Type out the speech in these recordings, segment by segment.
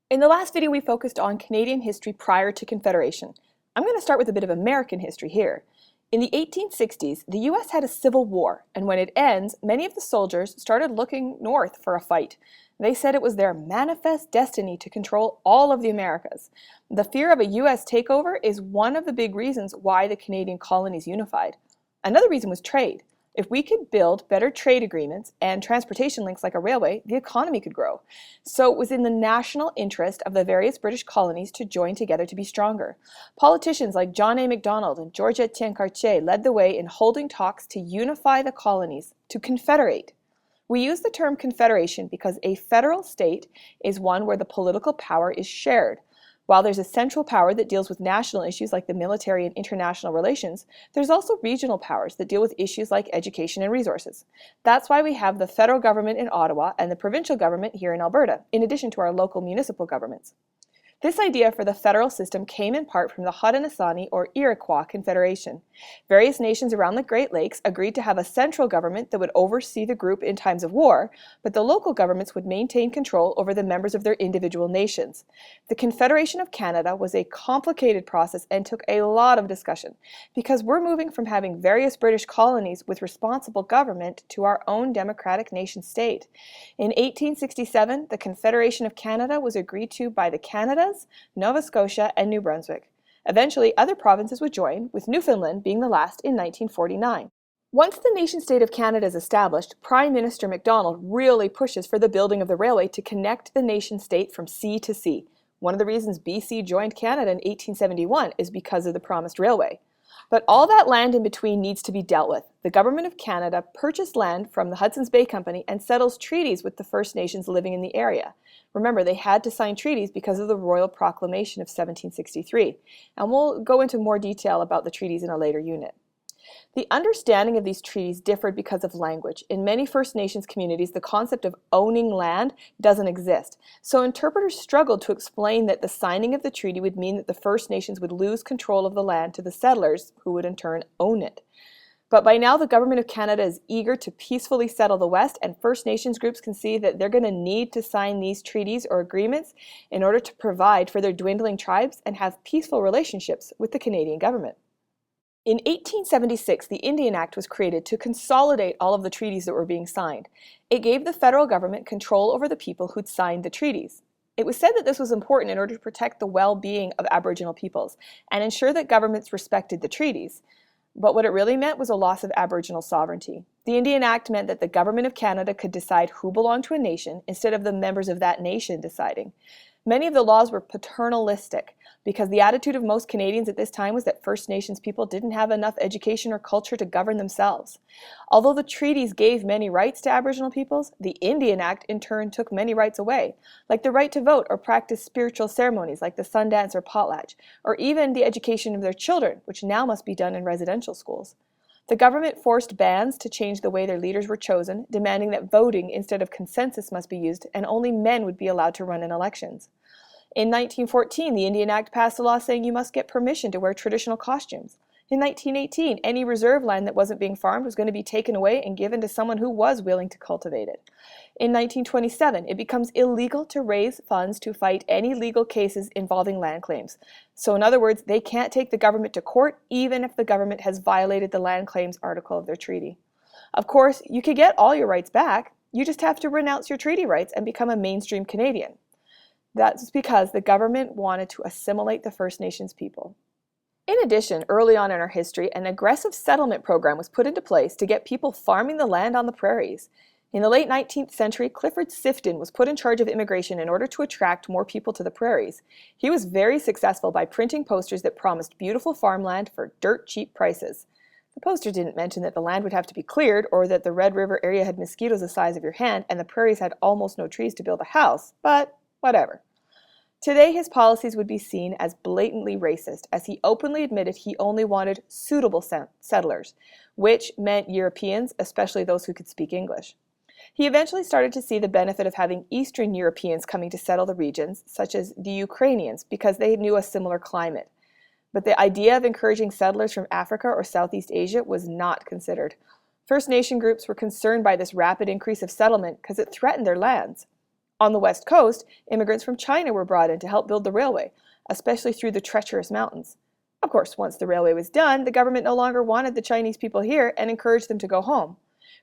In the last video, we focused on Canadian history prior to Confederation. I'm going to start with a bit of American history here. In the 1860s, the US had a civil war, and when it ends, many of the soldiers started looking north for a fight. They said it was their manifest destiny to control all of the Americas. The fear of a US takeover is one of the big reasons why the Canadian colonies unified. Another reason was trade. If we could build better trade agreements and transportation links like a railway, the economy could grow. So it was in the national interest of the various British colonies to join together to be stronger. Politicians like John A. Macdonald and George Etienne Cartier led the way in holding talks to unify the colonies, to confederate. We use the term confederation because a federal state is one where the political power is shared. While there's a central power that deals with national issues like the military and international relations, there's also regional powers that deal with issues like education and resources. That's why we have the federal government in Ottawa and the provincial government here in Alberta, in addition to our local municipal governments. This idea for the federal system came in part from the Haudenosaunee or Iroquois Confederation. Various nations around the Great Lakes agreed to have a central government that would oversee the group in times of war, but the local governments would maintain control over the members of their individual nations. The Confederation of Canada was a complicated process and took a lot of discussion, because we're moving from having various British colonies with responsible government to our own democratic nation state. In 1867, the Confederation of Canada was agreed to by the Canadas, Nova Scotia, and New Brunswick. Eventually, other provinces would join, with Newfoundland being the last in 1949. Once the nation-state of Canada is established, Prime Minister Macdonald really pushes for the building of the railway to connect the nation-state from sea to sea. One of the reasons BC joined Canada in 1871 is because of the promised railway. But all that land in between needs to be dealt with. The Government of Canada purchased land from the Hudson's Bay Company and settles treaties with the First Nations living in the area. Remember, they had to sign treaties because of the Royal Proclamation of 1763, and we'll go into more detail about the treaties in a later unit. The understanding of these treaties differed because of language. In many First Nations communities, the concept of owning land doesn't exist. So interpreters struggled to explain that the signing of the treaty would mean that the First Nations would lose control of the land to the settlers, who would in turn own it. But by now, the Government of Canada is eager to peacefully settle the West, and First Nations groups can see that they're going to need to sign these treaties or agreements in order to provide for their dwindling tribes and have peaceful relationships with the Canadian government. In 1876, the Indian Act was created to consolidate all of the treaties that were being signed. It gave the federal government control over the people who'd signed the treaties. It was said that this was important in order to protect the well-being of Aboriginal peoples and ensure that governments respected the treaties. But what it really meant was a loss of Aboriginal sovereignty. The Indian Act meant that the Government of Canada could decide who belonged to a nation instead of the members of that nation deciding. Many of the laws were paternalistic because the attitude of most Canadians at this time was that First Nations people didn't have enough education or culture to govern themselves. Although the treaties gave many rights to Aboriginal peoples, the Indian Act in turn took many rights away, like the right to vote or practice spiritual ceremonies like the Sundance or potlatch, or even the education of their children, which now must be done in residential schools. The government forced bands to change the way their leaders were chosen, demanding that voting instead of consensus must be used and only men would be allowed to run in elections. In 1914, the Indian Act passed a law saying you must get permission to wear traditional costumes. In 1918, any reserve land that wasn't being farmed was going to be taken away and given to someone who was willing to cultivate it. In 1927, it becomes illegal to raise funds to fight any legal cases involving land claims. So in other words, they can't take the government to court even if the government has violated the land claims article of their treaty. Of course, you could get all your rights back. You just have to renounce your treaty rights and become a mainstream Canadian. That's because the government wanted to assimilate the First Nations people. In addition, early on in our history, an aggressive settlement program was put into place to get people farming the land on the prairies. In the late 19th century, Clifford Sifton was put in charge of immigration in order to attract more people to the prairies. He was very successful by printing posters that promised beautiful farmland for dirt cheap prices. The poster didn't mention that the land would have to be cleared or that the Red River area had mosquitoes the size of your hand and the prairies had almost no trees to build a house, but whatever. Today, his policies would be seen as blatantly racist, as he openly admitted he only wanted suitable settlers, which meant Europeans, especially those who could speak English. He eventually started to see the benefit of having Eastern Europeans coming to settle the regions, such as the Ukrainians, because they knew a similar climate. But the idea of encouraging settlers from Africa or Southeast Asia was not considered. First Nation groups were concerned by this rapid increase of settlement because it threatened their lands. On the west coast, immigrants from China were brought in to help build the railway, especially through the treacherous mountains. Of course, once the railway was done, the government no longer wanted the Chinese people here and encouraged them to go home.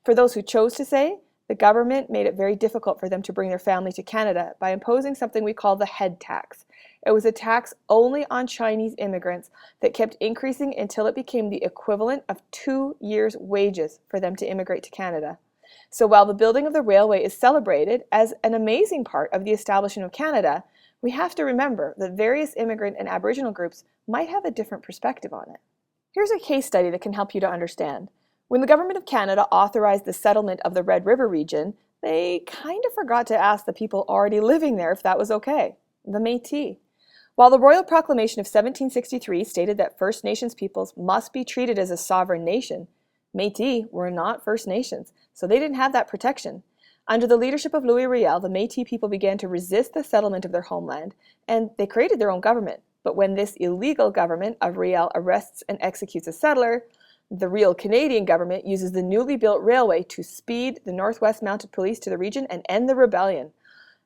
For those who chose to stay, the government made it very difficult for them to bring their family to Canada by imposing something we call the head tax. It was a tax only on Chinese immigrants that kept increasing until it became the equivalent of 2 years' wages for them to immigrate to Canada. So while the building of the railway is celebrated as an amazing part of the establishment of Canada, we have to remember that various immigrant and Aboriginal groups might have a different perspective on it. Here's a case study that can help you to understand. When the Government of Canada authorized the settlement of the Red River region, they kind of forgot to ask the people already living there if that was okay, the Métis. While the Royal Proclamation of 1763 stated that First Nations peoples must be treated as a sovereign nation, Métis were not First Nations, so they didn't have that protection. Under the leadership of Louis Riel, the Métis people began to resist the settlement of their homeland, and they created their own government. But when this illegal government of Riel arrests and executes a settler, the real Canadian government uses the newly built railway to speed the Northwest Mounted Police to the region and end the rebellion.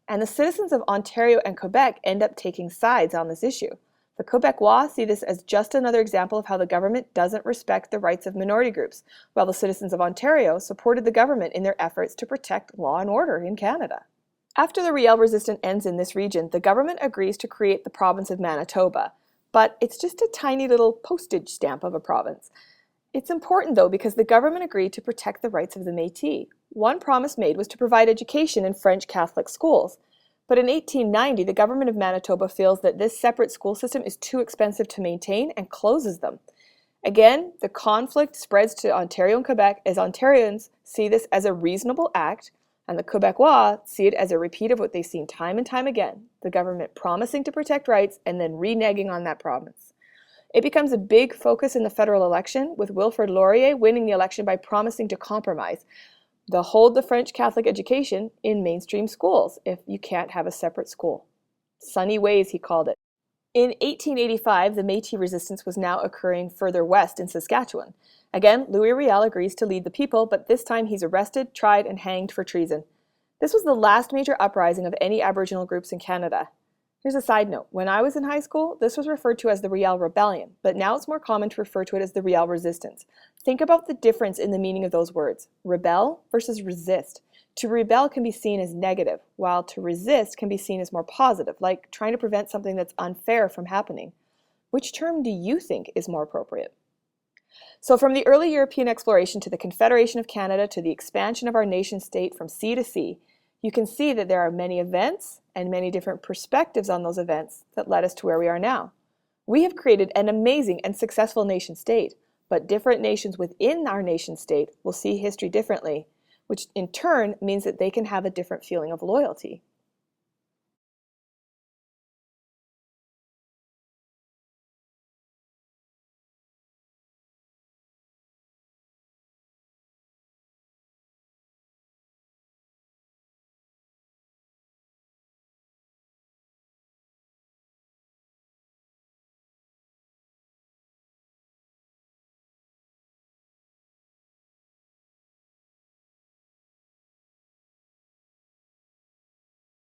And the citizens of Ontario and Quebec end up taking sides on this issue. The Quebecois see this as just another example of how the government doesn't respect the rights of minority groups, while the citizens of Ontario supported the government in their efforts to protect law and order in Canada. After the Riel resistance ends in this region, the government agrees to create the province of Manitoba, but it's just a tiny little postage stamp of a province. It's important, though, because the government agreed to protect the rights of the Métis. One promise made was to provide education in French Catholic schools. But in 1890, the government of Manitoba feels that this separate school system is too expensive to maintain and closes them. Again, the conflict spreads to Ontario and Quebec as Ontarians see this as a reasonable act, and the Quebecois see it as a repeat of what they've seen time and time again, the government promising to protect rights and then reneging on that promise. It becomes a big focus in the federal election, with Wilfrid Laurier winning the election by promising to compromise. They'll hold the French Catholic education in mainstream schools if you can't have a separate school. Sunny ways, he called it. In 1885, the Métis resistance was now occurring further west in Saskatchewan. Again, Louis Riel agrees to lead the people, but this time he's arrested, tried, and hanged for treason. This was the last major uprising of any Aboriginal groups in Canada. Here's a side note. When I was in high school, this was referred to as the Riel Rebellion, but now it's more common to refer to it as the Riel Resistance. Think about the difference in the meaning of those words. Rebel versus resist. To rebel can be seen as negative, while to resist can be seen as more positive, like trying to prevent something that's unfair from happening. Which term do you think is more appropriate? So from the early European exploration to the Confederation of Canada to the expansion of our nation state from sea to sea, you can see that there are many events and many different perspectives on those events that led us to where we are now. We have created an amazing and successful nation state, but different nations within our nation state will see history differently, which in turn means that they can have a different feeling of loyalty.